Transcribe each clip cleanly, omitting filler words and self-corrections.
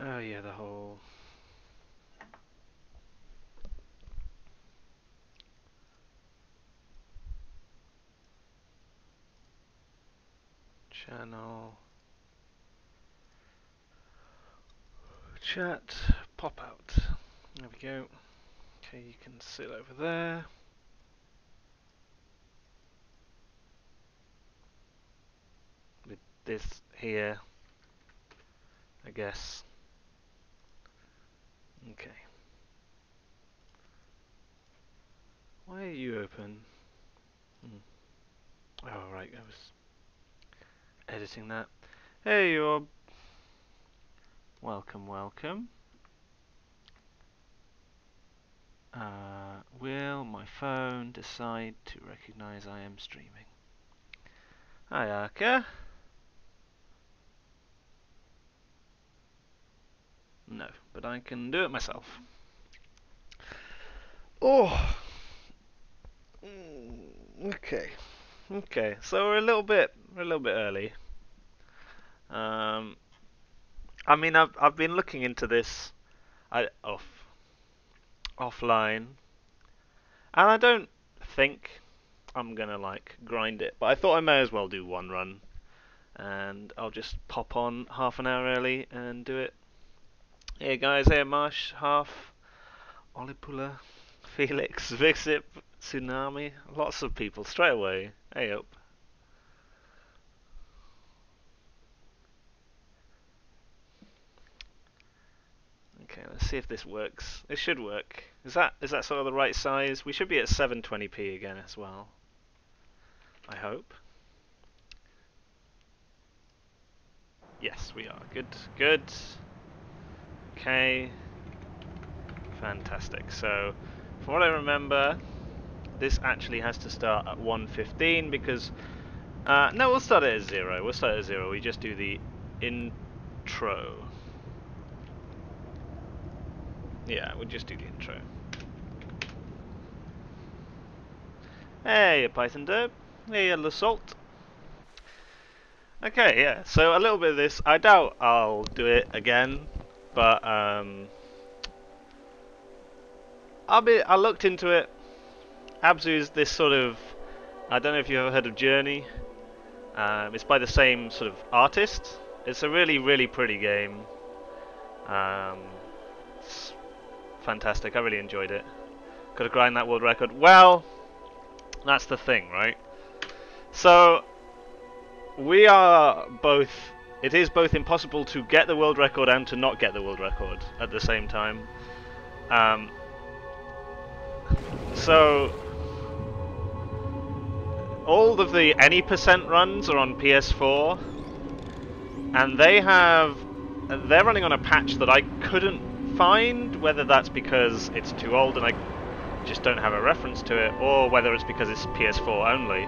Oh yeah, the whole channel chat pop out. There we go. Okay, you can sit over there. With this here, I guess. Okay. Why are you open? Oh right, I was editing that. Hey, you're welcome, welcome. Will my phone decide to recognize I am streaming? Hi, Arca. No, but I can do it myself. Oh. Okay. Okay. So we're a little bit early. I mean, I've been looking into this, offline, and I don't think I'm gonna like grind it. But I thought I may as well do one run, and I'll just pop on half an hour early and do it. Hey guys, hey Marsh, half, Olipula, Felix, Vixip, Tsunami, lots of people straight away. Hey up. Okay, let's see if this works. It should work. Is that sort of the right size? We should be at 720p again as well. I hope. Yes, we are. Good, good. Okay. Fantastic. So, from what I remember, this actually has to start at 1:15 because no, we'll start it at 0. We'll start at 0. We just do the intro. Yeah, we'll just do the intro. Hey, Python Derp. Hey, L'Assault. Okay, yeah. So a little bit of this. I doubt I'll do it again, but I looked into it. Abzu is this sort of. I don't know if you've ever heard of Journey. It's by the same sort of artist. It's a really, really pretty game. It's fantastic. I really enjoyed it. Could have grind that world record. Well, that's the thing, right? So we are both. It is both impossible to get the world record and to not get the world record at the same time. So all of the any percent runs are on PS4, and they're running on a patch that I couldn't find. Whether that's because it's too old and I just don't have a reference to it, or whether it's because it's PS4 only.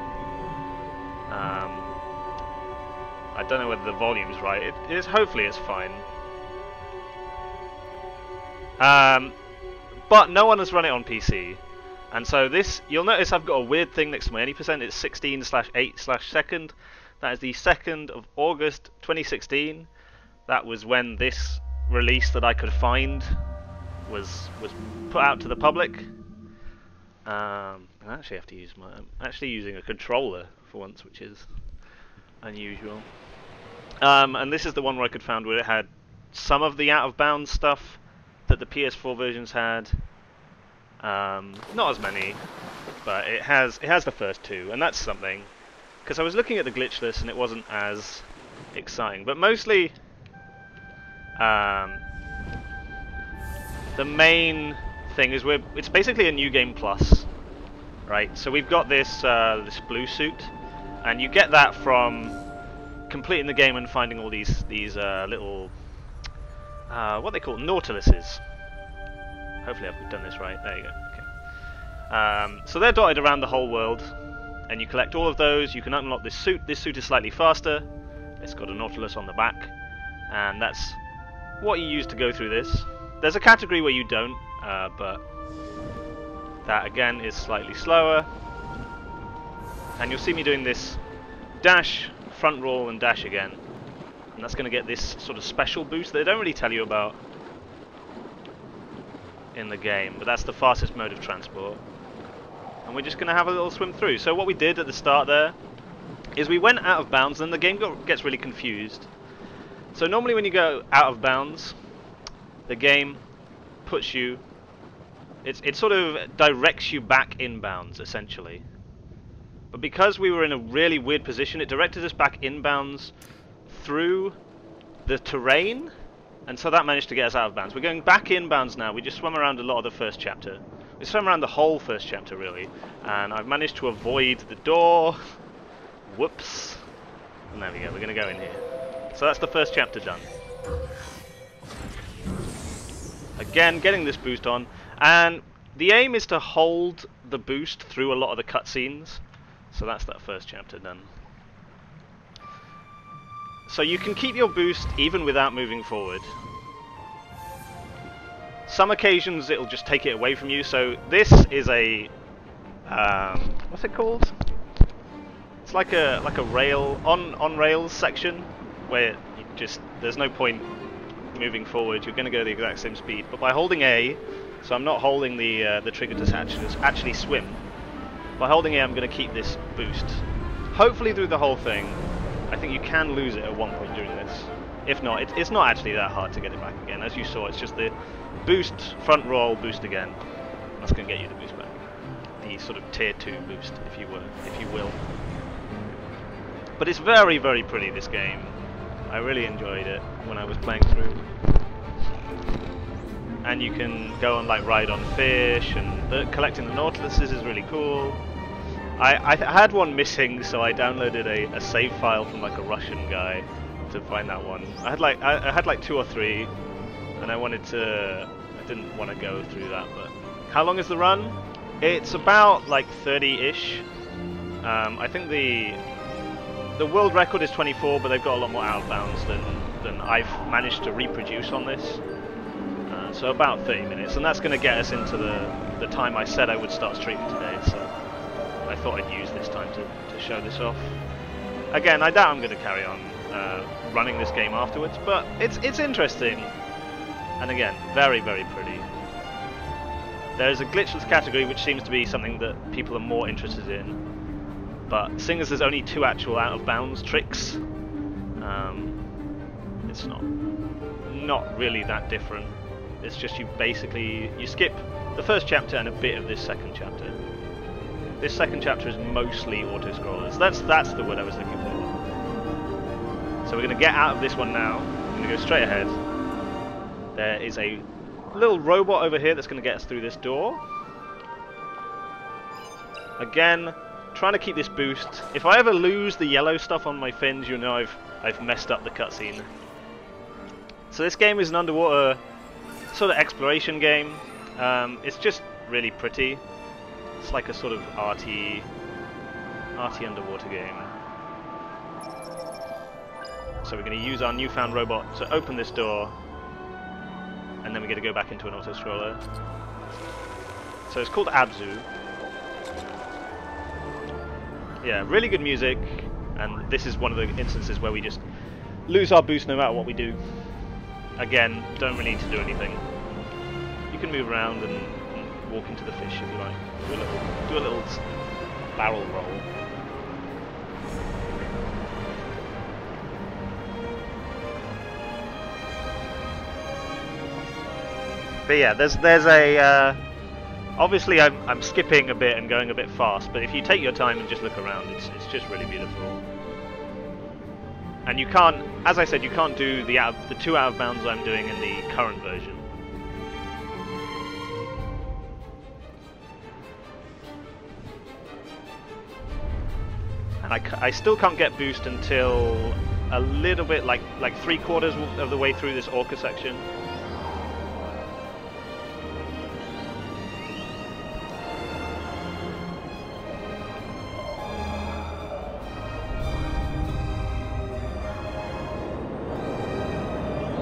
I don't know whether the volume's right. It is. Hopefully, it's fine. But no one has run it on PC, and so this, you'll notice I've got a weird thing next to my any percent. It's 16/8/2nd. That is the 2nd of August 2016. That was when this release that I could find was put out to the public. I actually have to use I'm actually using a controller for once, which is unusual. And this is the one where I could find where it had some of the out-of-bounds stuff that the PS4 versions had. Not as many, but it has the first two, and that's something. Because I was looking at the glitch list and it wasn't as exciting, but mostly the main thing is it's basically a new game plus, right? So we've got this this blue suit, and you get that from completing the game and finding all these little what they call nautiluses. Hopefully I've done this right. There you go. Okay. So they're dotted around the whole world, and you collect all of those. You can unlock this suit. This suit is slightly faster. It's got a nautilus on the back, and that's what you use to go through this. There's a category where you don't, but that again is slightly slower. And you'll see me doing this dash, front roll, and dash again and that's going to get this sort of special boost that they don't really tell you about in the game, but that's the fastest mode of transport. And we're just going to have a little swim through. So what we did at the start there is we went out of bounds, and then the game gets really confused. So normally when you go out of bounds, the game puts you, it sort of directs you back inbounds, essentially. But because we were in a really weird position, it directed us back inbounds through the terrain, and so that managed to get us out of bounds. We're going back inbounds now. We just swam around a lot of the first chapter. We swam around the whole first chapter, really, and I've managed to avoid the door. Whoops. And there we go, we're going to go in here. So that's the first chapter done. Again, getting this boost on, and the aim is to hold the boost through a lot of the cutscenes. So that's that first chapter done. So you can keep your boost even without moving forward. Some occasions it'll just take it away from you. So this is a what's it called? It's like a rail on rails section where you just there's no point moving forward. You're going to go the exact same speed, but by holding A, so I'm not holding the trigger to actually swim. By holding A, I'm going to keep this boost. Hopefully through the whole thing. I think you can lose it at one point during this. If not, it's not actually that hard to get it back again. As you saw, it's just the boost, front roll, boost again. That's going to get you the boost back. The sort of tier 2 boost, if you will. But it's very, very pretty, this game. I really enjoyed it when I was playing through. And you can go and like ride on fish, and collecting the Nautiluses is really cool. I had one missing, so I downloaded a save file from like a Russian guy to find that one. I had like 2 or 3, and I didn't want to go through that. But how long is the run? It's about like 30-ish. I think the world record is 24, but they've got a lot more out of bounds than I've managed to reproduce on this. So about 30 minutes, and that's going to get us into the time I said I would start streaming today. So I thought I'd use this time to show this off. Again, I doubt I'm going to carry on running this game afterwards, but it's interesting, and again, very, very pretty. There's a glitchless category, which seems to be something that people are more interested in, but seeing as there's only 2 actual out-of-bounds tricks, it's not really that different. It's just you skip the first chapter and a bit of this second chapter. This second chapter is mostly auto-scrollers. That's the word I was looking for. So we're going to get out of this one now. We're going to go straight ahead. There is a little robot over here that's going to get us through this door. Again, trying to keep this boost. If I ever lose the yellow stuff on my fins, you know I've messed up the cutscene. So this game is an underwater sort of exploration game. It's just really pretty. It's like a sort of arty underwater game. So we're going to use our newfound robot to open this door, and then we're going to go back into an auto-scroller. So it's called Abzu. Yeah, really good music, and this is one of the instances where we just lose our boost no matter what we do. Again, don't really need to do anything. You can move around and walk into the fish if you like. Do a little barrel roll. But yeah, there's a obviously I'm skipping a bit and going a bit fast, but if you take your time and just look around, it's just really beautiful. And you can't, as I said, you can't do the 2 out of bounds I'm doing in the current version. And I still can't get boost until a little bit, like 3/4 of the way through this orca section.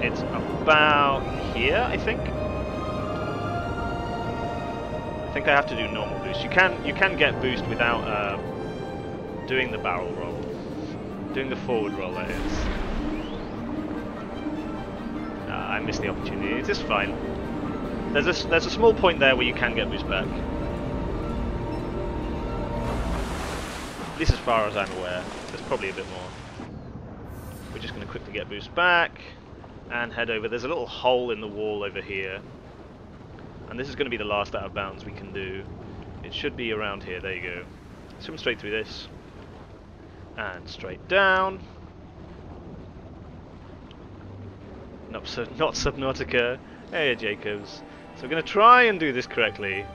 It's about here, I think. I think I have to do normal boost. You can get boost without doing the barrel roll, doing the forward roll. That is. I missed the opportunity. It's just fine. There's a small point there where you can get boost back. At least as far as I'm aware. There's probably a bit more. We're just going to quickly get boost back and head over. There's a little hole in the wall over here. And this is going to be the last out of bounds we can do. It should be around here. There you go. Swim straight through this. And straight down. Not Subnautica. Hey, Jacobs. So we're going to try and do this correctly.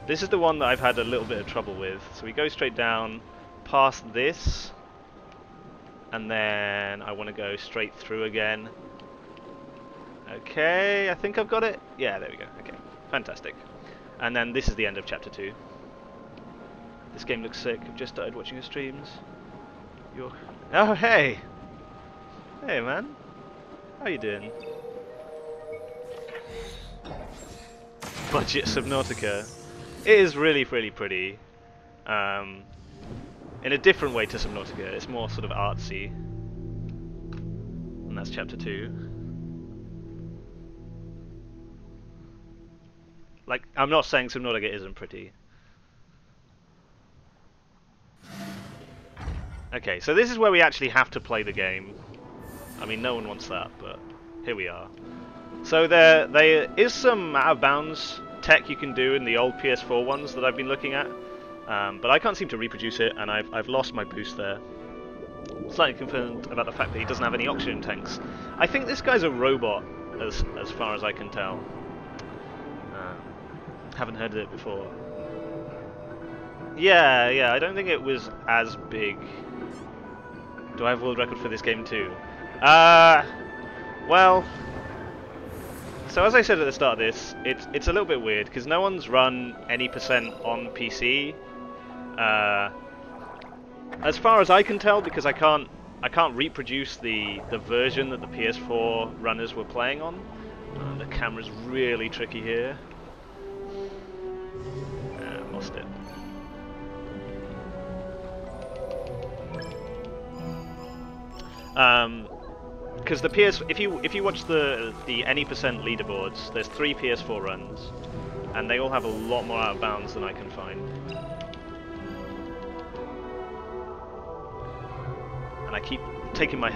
This is the one that I've had a little bit of trouble with. So we go straight down, past this, and then I want to go straight through again. Okay, I think I've got it. Yeah, there we go. Okay, fantastic. And then this is the end of Chapter 2. This game looks sick. I've just started watching your streams. Oh, hey! Hey, man. How you doing? Budget Subnautica. It is really, really pretty. In a different way to Subnautica. It's more sort of artsy. And that's Chapter 2. Like, I'm not saying Subnautica isn't pretty. Okay, so this is where we actually have to play the game. I mean, no one wants that, but here we are. So there is some out-of-bounds tech you can do in the old PS4 ones that I've been looking at, but I can't seem to reproduce it, and I've lost my boost there. Slightly concerned about the fact that he doesn't have any oxygen tanks. I think this guy's a robot, as far as I can tell. Haven't heard of it before. Yeah, I don't think it was as big. Do I have world record for this game too? Well, so as I said at the start of this, it's a little bit weird because no one's run any percent on PC. As far as I can tell, because I can't reproduce the version that the PS4 runners were playing on. The camera's really tricky here. Lost it. Because the if you watch the any percent leaderboards, there's 3 PS4 runs, and they all have a lot more out of bounds than I can find. And I keep taking my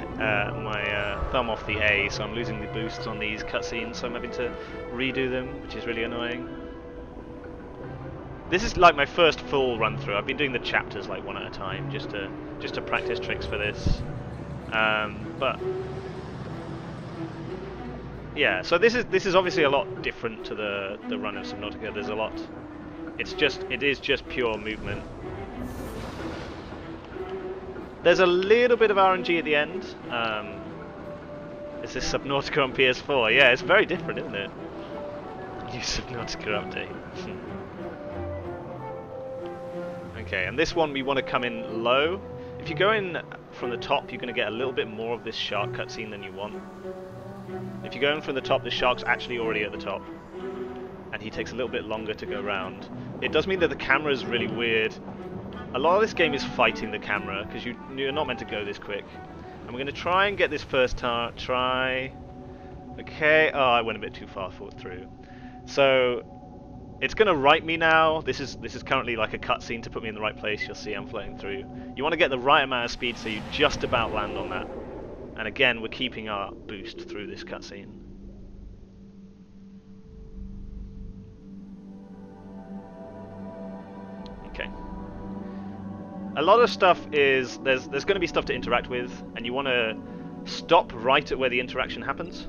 thumb off the A, so I'm losing the boosts on these cutscenes, so I'm having to redo them, which is really annoying. This is like my first full run through. I've been doing the chapters like one at a time, just to practice tricks for this. But yeah, so this is obviously a lot different to the run of Subnautica. There's a lot. It is just pure movement. There's a little bit of RNG at the end. Is this Subnautica on PS4? Yeah, it's very different, isn't it? New Subnautica update. Okay, and this one we want to come in low. If you go in from the top, you're going to get a little bit more of this shark cutscene than you want. If you go in from the top, the shark's actually already at the top, and he takes a little bit longer to go round. It does mean that the camera is really weird. A lot of this game is fighting the camera, because you're not meant to go this quick. And we're going to try and get this first try. Okay, oh, I went a bit too far forward through. So it's going to right me now. This is currently like a cutscene to put me in the right place. You'll see I'm floating through. You want to get the right amount of speed so you just about land on that. And again, we're keeping our boost through this cutscene. Okay. A lot of stuff is there's going to be stuff to interact with, and you want to stop right at where the interaction happens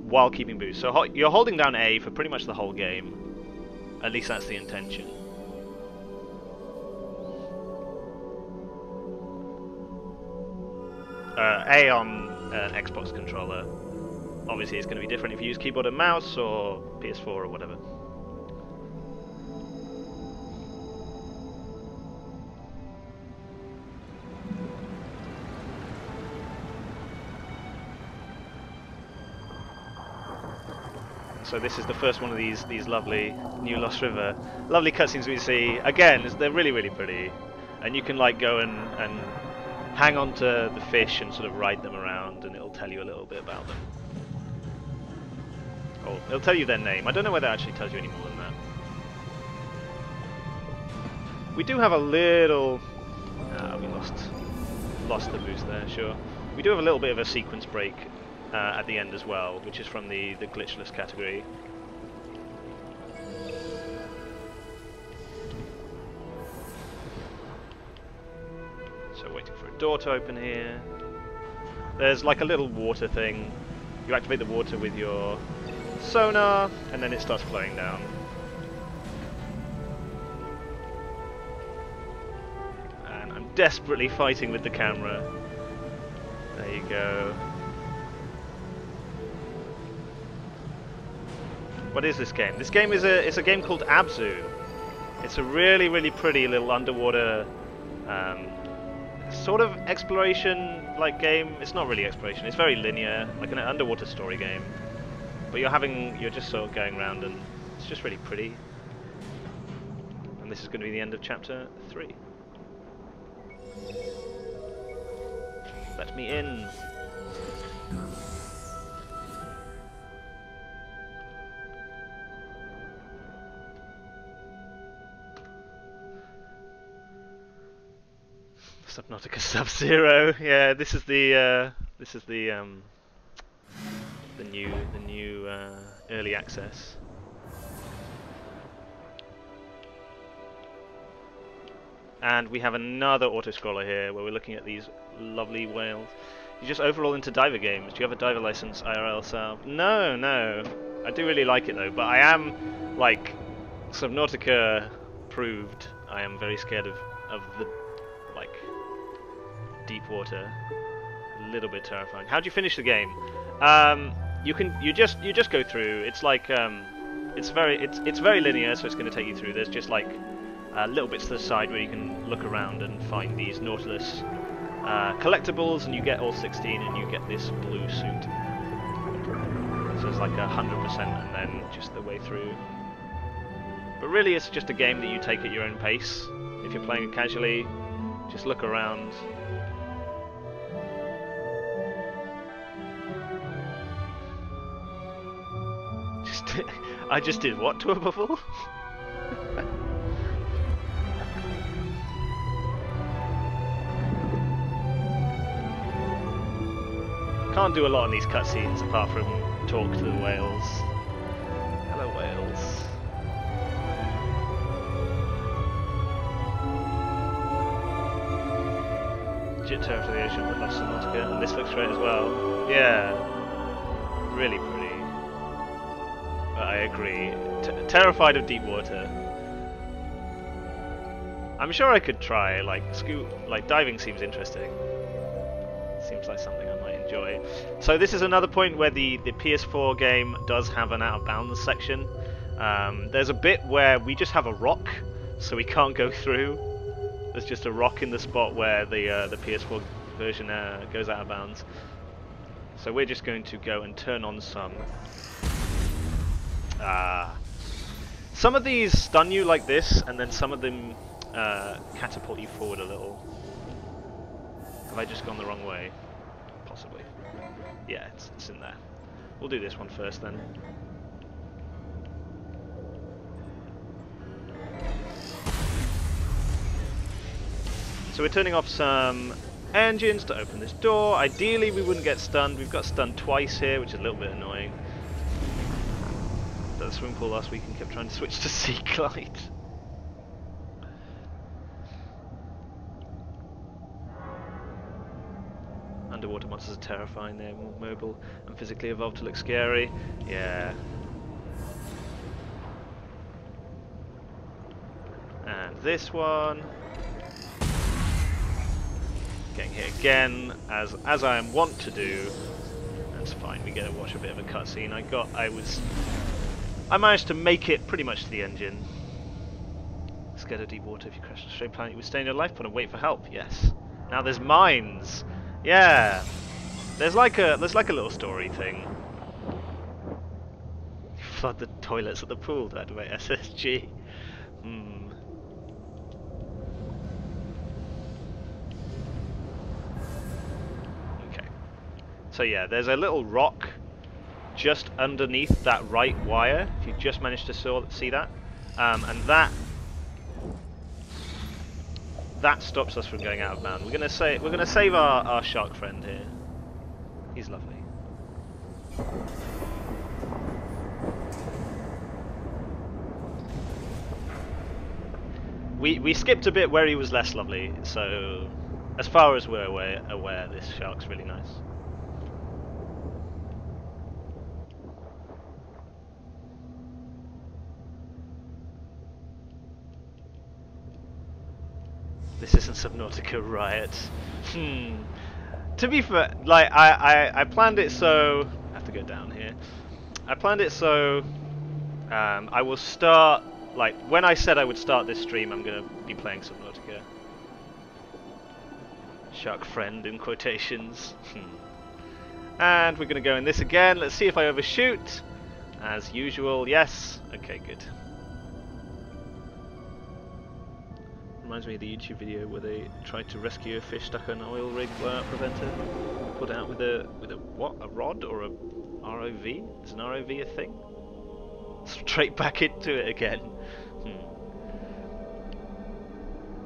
while keeping boost. So you're holding down A for pretty much the whole game. At least that's the intention. A on an Xbox controller. Obviously it's going to be different if you use keyboard and mouse or PS4 or whatever. So this is the first one of these lovely New Lost River, lovely cutscenes we see. Again, they're really, really pretty, and you can like go and hang on to the fish and sort of ride them around, and it'll tell you a little bit about them. Or it'll tell you their name. I don't know whether it actually tells you any more than that. We do have a little... we lost the boost there, sure. We do have a little bit of a sequence break at the end as well, which is from the glitchless category. So waiting for a door to open here. There's like a little water thing. You activate the water with your sonar, and then it starts flowing down. And I'm desperately fighting with the camera. There you go. What is this game? This game is a game called Abzu. It's a really, really pretty little underwater sort of exploration-like game. It's not really exploration. It's very linear, like an underwater story game. But you're just sort of going around, and it's just really pretty. And this is going to be the end of chapter 3. Let me in. Subnautica Sub-Zero. Yeah, this is the new early access. And we have another auto-scroller here where we're looking at these lovely whales. You just overall into diver games. Do you have a diver license, IRL, Sal? No, no. I do really like it though, but I am, like, Subnautica proved, I am very scared of the, like, deep water. A little bit terrifying. How do you finish the game? You just go through. It's like it's very linear, so it's going to take you through. There's just like little bits to the side where you can look around and find these Nautilus collectibles, and you get all 16, and you get this blue suit. So it's like 100%, and then just the way through. But really, it's just a game that you take at your own pace. If you're playing it casually, just look around. I just did what to a bubble? Can't do a lot on these cutscenes apart from talk to the whales. Hello, whales. Legit terror for the ocean, but love Subnautica, and this looks great as well. Yeah, really pretty. I agree. Terrified of deep water. I'm sure I could try. Like diving seems interesting. Seems like something I might enjoy. So this is another point where the PS4 game does have an out of bounds section. There's a bit where we just have a rock, so we can't go through. There's just a rock in the spot where the PS4 version goes out of bounds. So we're just going to go and turn on some. Some of these stun you like this, and then some of them catapult you forward a little. Have I just gone the wrong way? Possibly. Yeah, it's in there. We'll do this one first then. So we're turning off some engines to open this door. Ideally we wouldn't get stunned. We've got stunned twice here, which is a little bit annoying. At the swimming pool last week and kept trying to switch to Sea Glide. Underwater monsters are terrifying. They're more mobile and physically evolved to look scary. Yeah. And this one. Getting hit again, as I am wont to do. That's fine. We get to watch a bit of a cutscene. I managed to make it pretty much to the engine. Scared of deep water. If you crash on a strange planet, you would stay in your life pod and wait for help. Yes. Now there's mines. Yeah. There's like a little story thing. Flood the toilets at the pool to activate SSG. So yeah, there's a little rock just underneath that right wire, if you just managed to see that. And that stops us from going out of bounds. We're gonna save our shark friend here. He's lovely. We skipped a bit where he was less lovely, so as far as we're aware, this shark's really nice. This isn't Subnautica, riot. To be fair, like I planned it so. I have to go down here. I planned it so. I will start. Like, when I said I would start this stream, I'm going to be playing Subnautica. Shark friend in quotations. And we're going to go in this again. Let's see if I overshoot. As usual, yes. Okay, good. Reminds me of the YouTube video where they tried to rescue a fish stuck on an oil rig blowout preventer. Put it out with a what? A rod or a ROV? Is an ROV a thing? Straight back into it again.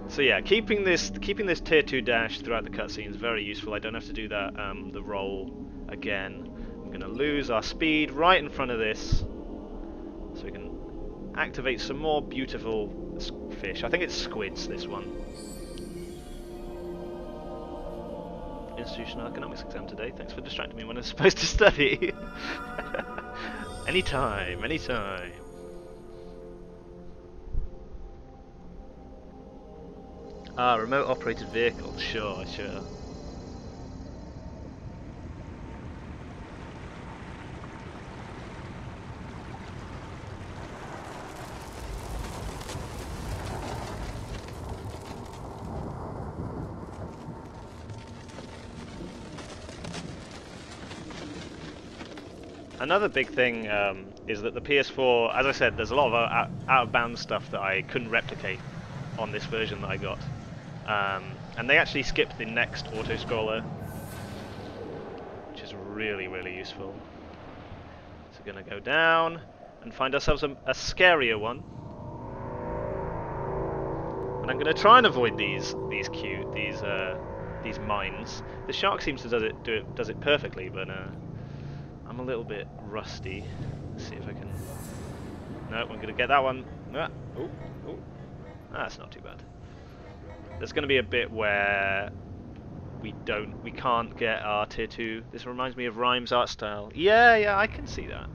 So yeah, keeping this tier 2 dash throughout the cutscene is very useful. I don't have to do that the roll again. I'm gonna lose our speed right in front of this, so we can activate some more beautiful fish. I think it's squids, this one. Institutional economics exam today. Thanks for distracting me when I was supposed to study. Anytime, anytime. Ah, remote operated vehicle. Sure, sure. Another big thing is that the PS4, as I said, there's a lot of out-of-bounds stuff that I couldn't replicate on this version that I got. And they actually skipped the next auto-scroller, which is really, really useful. So we're going to go down and find ourselves a scarier one. And I'm going to try and avoid these mines. The shark seems to does it perfectly, but I'm a little bit rusty. Let's see if I can. No, I'm going to get that one. Ah, oh, that's not too bad. There's going to be a bit where we can't get our tier 2. This reminds me of Rhyme's art style. Yeah, I can see that.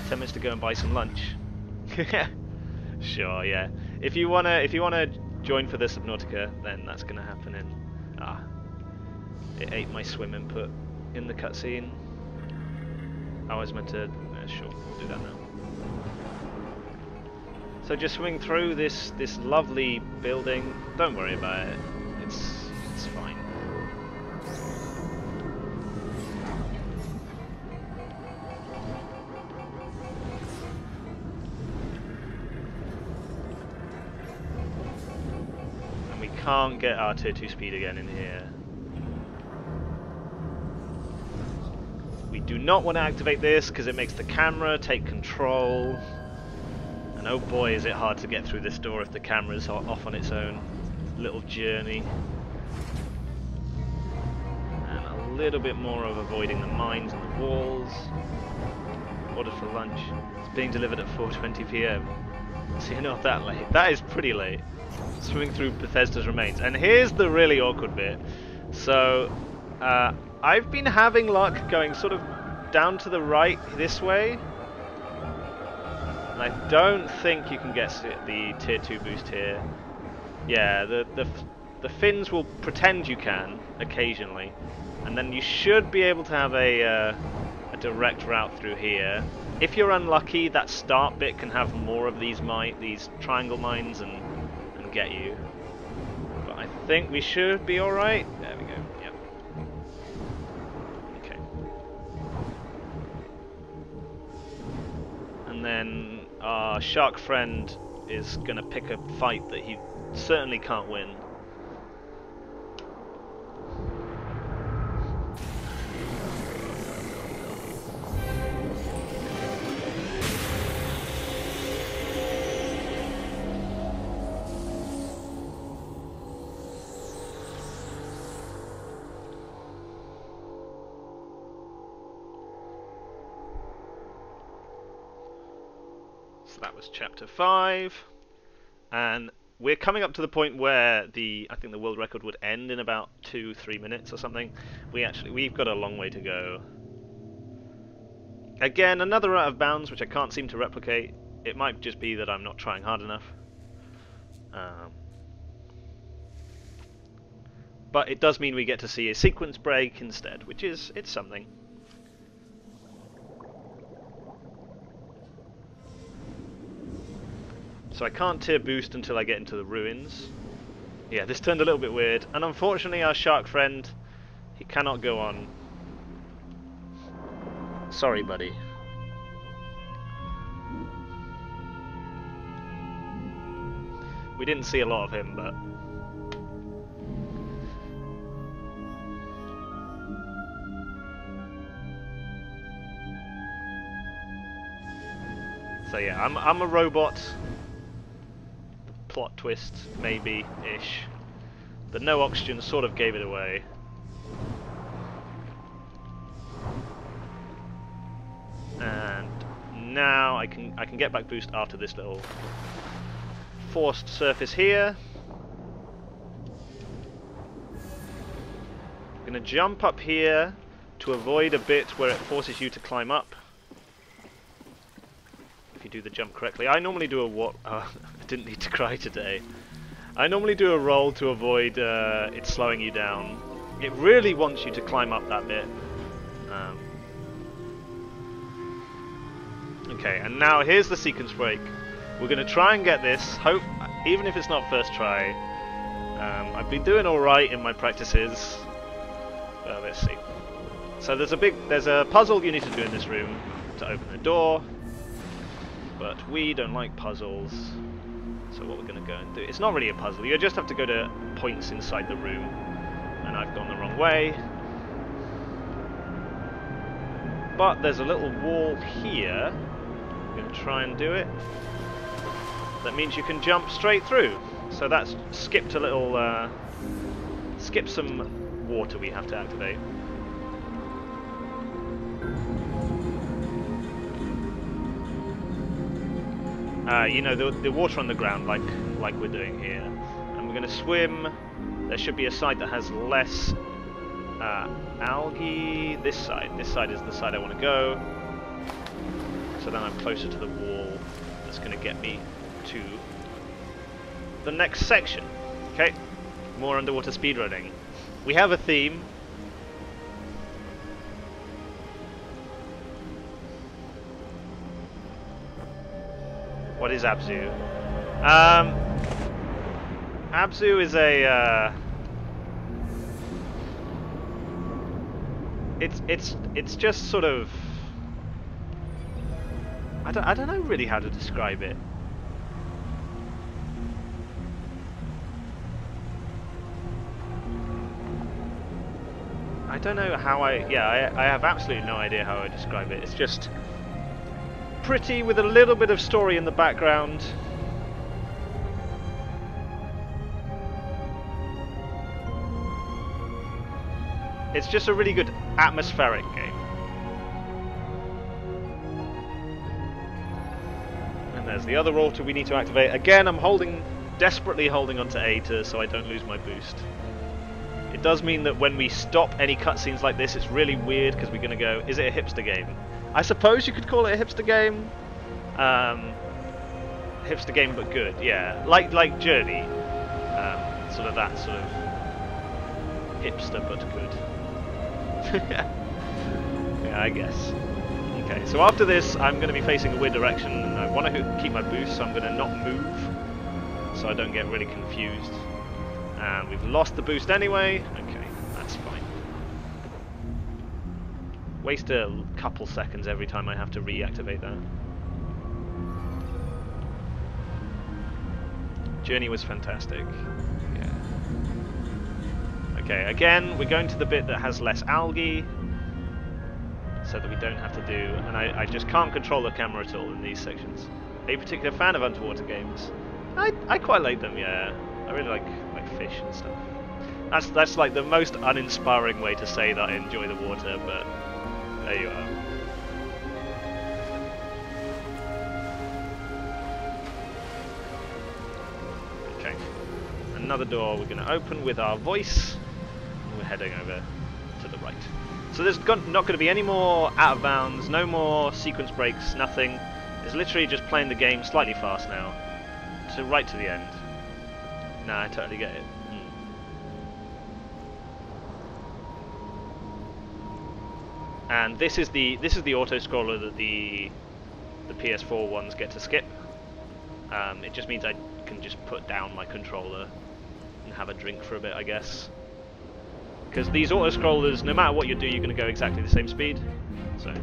10 minutes to go and buy some lunch. Sure, yeah. If you wanna join for the Subnautica, then that's going to happen it ate my swim input in the cutscene. I was meant to. Sure, we'll do that now. So just swing through this lovely building. Don't worry about it. It's fine. And we can't get our tier 2 speed again in here. We do not want to activate this because it makes the camera take control. And oh boy, is it hard to get through this door if the camera's off on its own little journey. And a little bit more of avoiding the mines and the walls. Ordered for lunch. It's being delivered at 4:20 PM. So you're not that late. That is pretty late. Swimming through Bethesda's remains. And here's the really awkward bit. So, I've been having luck going sort of down to the right this way. And I don't think you can get the tier 2 boost here. Yeah, the fins will pretend you can occasionally, and then you should be able to have a direct route through here. If you're unlucky, that start bit can have more of these triangle mines and get you. But I think we should be all right. There we go. Yep. Okay. And then our shark friend is going to pick a fight that he certainly can't win. So that was chapter 5, and we're coming up to the point where I think the world record would end in about 2-3 minutes or something. We've got a long way to go. Again, another out of bounds which I can't seem to replicate. It might just be that I'm not trying hard enough. But it does mean we get to see a sequence break instead, which is, it's something. So I can't tier boost until I get into the ruins. Yeah, this turned a little bit weird, and unfortunately our shark friend, he cannot go on. Sorry, buddy. We didn't see a lot of him, but... So yeah, I'm a robot. Plot twist, maybe-ish. The no oxygen sort of gave it away. And now I can get back boost after this little forced surface here. I'm gonna jump up here to avoid a bit where it forces you to climb up. You do the jump correctly. I normally do a I didn't need to cry today. I normally do a roll to avoid it slowing you down. It really wants you to climb up that bit. Okay, and now here's the sequence break. We're going to try and get this. Hope, even if it's not first try. I've been doing all right in my practices. Let's see. So there's a puzzle you need to do in this room to open the door. But we don't like puzzles, so what we're going to go and do... It's not really a puzzle, you just have to go to points inside the room, and I've gone the wrong way. But there's a little wall here, I'm going to try and do it. That means you can jump straight through, so that's skipped a little... skipped some water we have to activate. You know, the water on the ground, like we're doing here. And we're going to swim. There should be a side that has less algae. This side is the side I want to go. So then I'm closer to the wall. That's going to get me to the next section. Okay, more underwater speedrunning. We have a theme. What is Abzu? Abzu is a it's just sort of I don't know really how to describe it. I don't know how I have absolutely no idea how I describe it. It's just pretty with a little bit of story in the background. It's just a really good atmospheric game. And there's the other altar we need to activate. Again, I'm desperately holding onto A so I don't lose my boost. It does mean that when we stop any cutscenes like this, it's really weird because we're going to go, is it a hipster game? I suppose you could call it a hipster game. Hipster game but good, yeah. Like Journey. Sort of that sort of hipster but good. Yeah, I guess. Okay, so after this I'm going to be facing a weird direction and I want to keep my boost, so I'm going to not move so I don't get really confused. And we've lost the boost anyway. Okay, that's fine. Waste a couple seconds every time I have to reactivate that. Journey was fantastic. Yeah. Okay, again, we're going to the bit that has less algae, so that we don't have to do... And I just can't control the camera at all in these sections. Are you a particular fan of underwater games? I quite like them, yeah. I really like fish and stuff. That's like the most uninspiring way to say that I enjoy the water, but there you are. another door we're going to open with our voice, and we're heading over to the right. So there's not going to be any more out of bounds, no more sequence breaks, nothing. It's literally just playing the game slightly fast now, so right to the end. Nah, I totally get it. And this is the auto scroller that the PS4 ones get to skip. It just means I can just put down my controller and have a drink for a bit, I guess. Because these auto scrollers, no matter what you do, you're going to go exactly the same speed. So.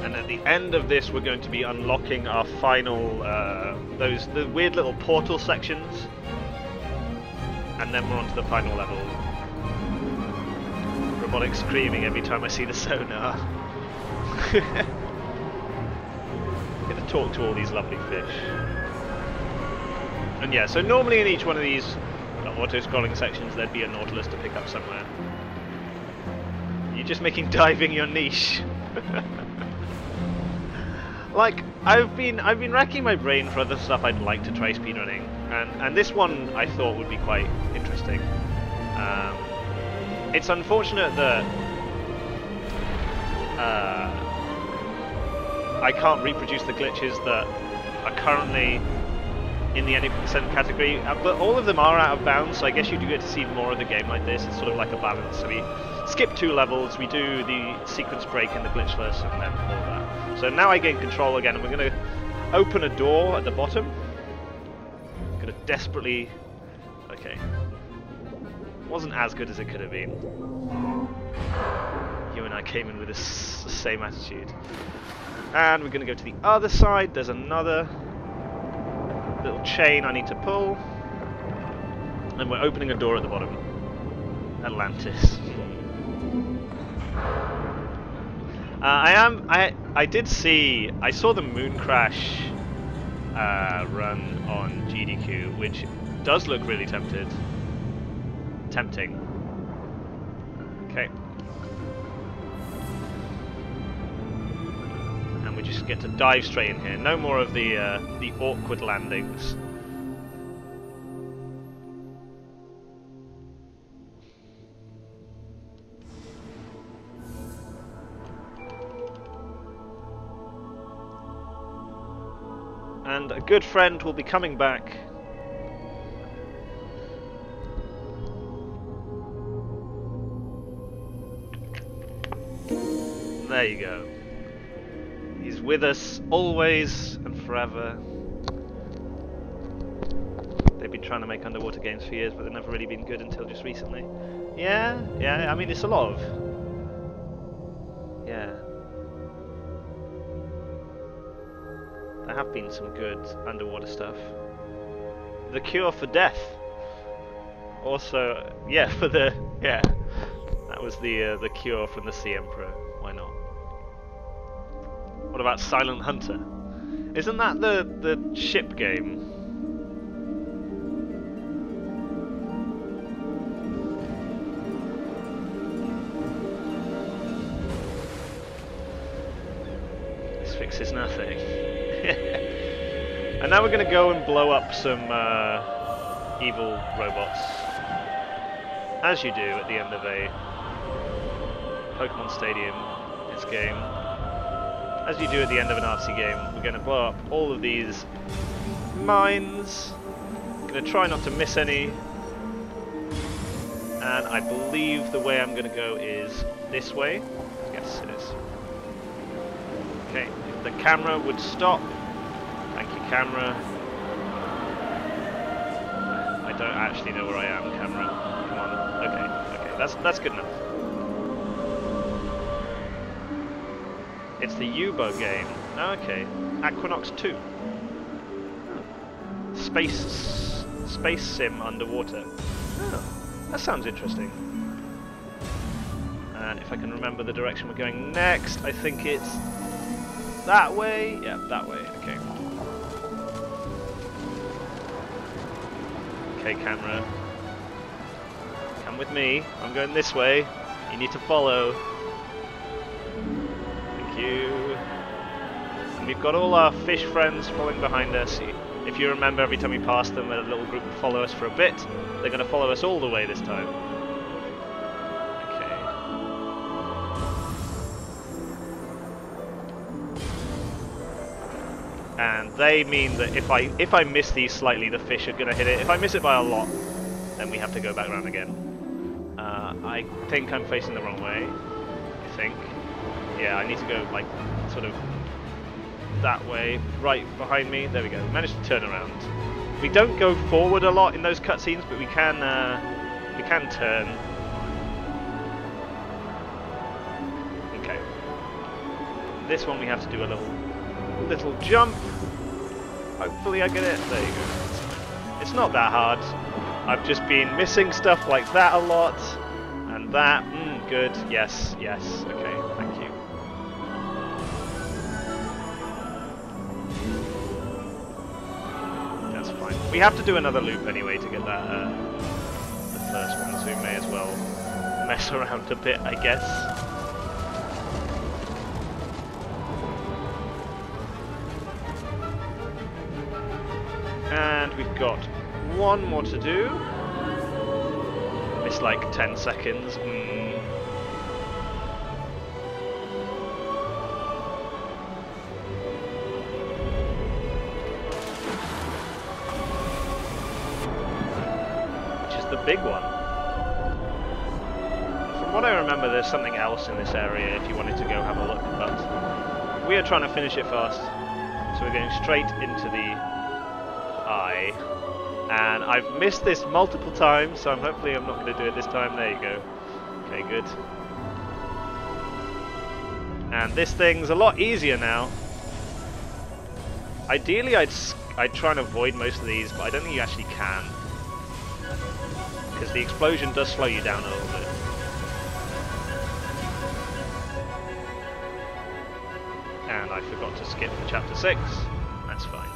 And at the end of this, we're going to be unlocking our final, the weird little portal sections, and then we're on to the final level. Robotic screaming every time I see the sonar. Get to talk to all these lovely fish. And yeah, so normally in each one of these auto-scrolling sections, there'd be a Nautilus to pick up somewhere. You're just making diving your niche. Like, I've been racking my brain for other stuff I'd like to try speedrunning, and this one I thought would be quite interesting. It's unfortunate that I can't reproduce the glitches that are currently in the any percent category, but all of them are out of bounds, so I guess you do get to see more of the game like this. It's sort of like a balance. So we skip 2 levels, we do the sequence break in the glitchless, and then all that. So now I gain control again, and we're going to open a door at the bottom. I'm going to desperately... Okay. Wasn't as good as it could have been. You and I came in with the same attitude. And we're going to go to the other side. There's another little chain I need to pull. And we're opening a door at the bottom. Atlantis. I saw the moon crash run on GDQ, which does look really tempting. Okay. And we just get to dive straight in here. No more of the awkward landings. And a good friend will be coming back. There you go. He's with us always and forever. They've been trying to make underwater games for years, but they've never really been good until just recently. Yeah, I mean, it's a lot of... Yeah. There have been some good underwater stuff. The Cure for Death. Also, yeah, for the... Yeah. That was the Cure from the Sea Emperor. Why not? What about Silent Hunter? Isn't that the ship game? This fixes nothing. And now we're going to go and blow up some evil robots. As you do at the end of a Pokemon Stadium, this game. As you do at the end of an RC game, we're going to blow up all of these mines. Going to try not to miss any. And I believe the way I'm going to go is this way. Yes, it is. Okay, if the camera would stop. Thank you, camera. I don't actually know where I am, camera. Come on. Okay, that's good enough. It's the U-boat game. Okay, Aquanox 2. Space sim underwater. Oh, that sounds interesting. And if I can remember the direction we're going next, I think it's that way. Yeah, that way. Okay. Okay, camera. Come with me. I'm going this way. You need to follow. Thank you. And we've got all our fish friends following behind us. If you remember, every time we pass them, a little group would follow us for a bit. They're going to follow us all the way this time. Okay. And they mean that if I miss these slightly, the fish are going to hit it. If I miss it by a lot, then we have to go back around again. I think I'm facing the wrong way. I think. Yeah, I need to go like sort of that way, right behind me. There we go. Managed to turn around. We don't go forward a lot in those cutscenes, but we can turn. Okay. This one we have to do a little jump. Hopefully I get it. There you go. It's not that hard. I've just been missing stuff like that a lot, and that. Good. Yes. Yes. Okay. Thank you. That's fine. We have to do another loop anyway to get that the first one, so we may as well mess around a bit, I guess. And we've got one more to do. Missed like 10 seconds. Which is the big one. From what I remember, there's something else in this area if you wanted to go have a look, but we are trying to finish it fast. So we're going straight into the eye. And I've missed this multiple times, so hopefully I'm not going to do it this time. There you go. Okay, good. And this thing's a lot easier now. Ideally, I'd try and avoid most of these, but I don't think you actually can. Because the explosion does slow you down a little bit. And I forgot to skip for chapter 6. That's fine.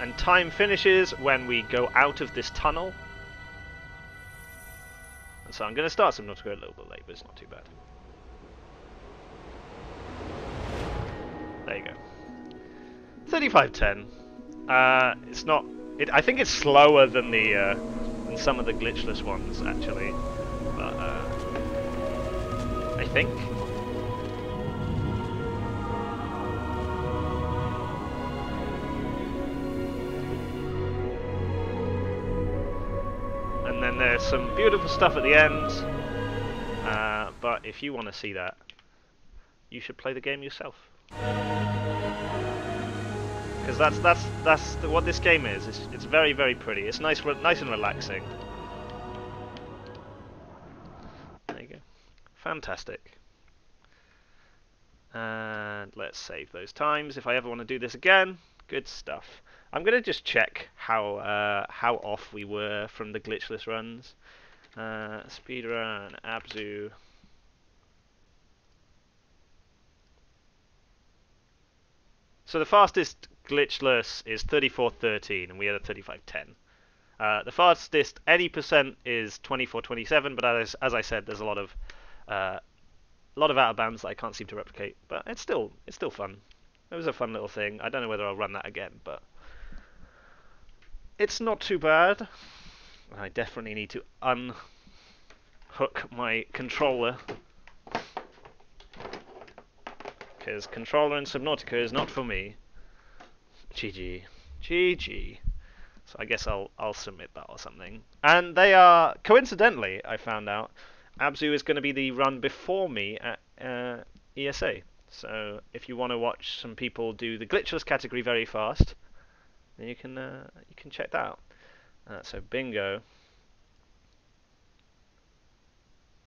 And time finishes when we go out of this tunnel. And so I'm going to start Subnautica a little bit late, but it's not too bad. There you go. 3510. It's not. I think it's slower than the than some of the glitchless ones actually, but I think. And then there's some beautiful stuff at the end, but if you want to see that, you should play the game yourself. Because that's what this game is. It's very, very pretty. It's nice and relaxing. There you go. Fantastic. And let's save those times if I ever want to do this again. Good stuff. I'm gonna just check how off we were from the glitchless runs. Speedrun, Abzu. So the fastest glitchless is 34:13, and we had a 35:10. The fastest any percent is 24:27, but as I said, there's a lot of out of bounds that I can't seem to replicate. But it's still fun. It was a fun little thing. I don't know whether I'll run that again, but it's not too bad. I definitely need to unhook my controller, because controller in Subnautica is not for me. GG. GG. So I guess I'll submit that or something. And they are, coincidentally, I found out, Abzu is going to be the run before me at ESA. So if you want to watch some people do the glitchless category very fast, then you can check that out. So bingo.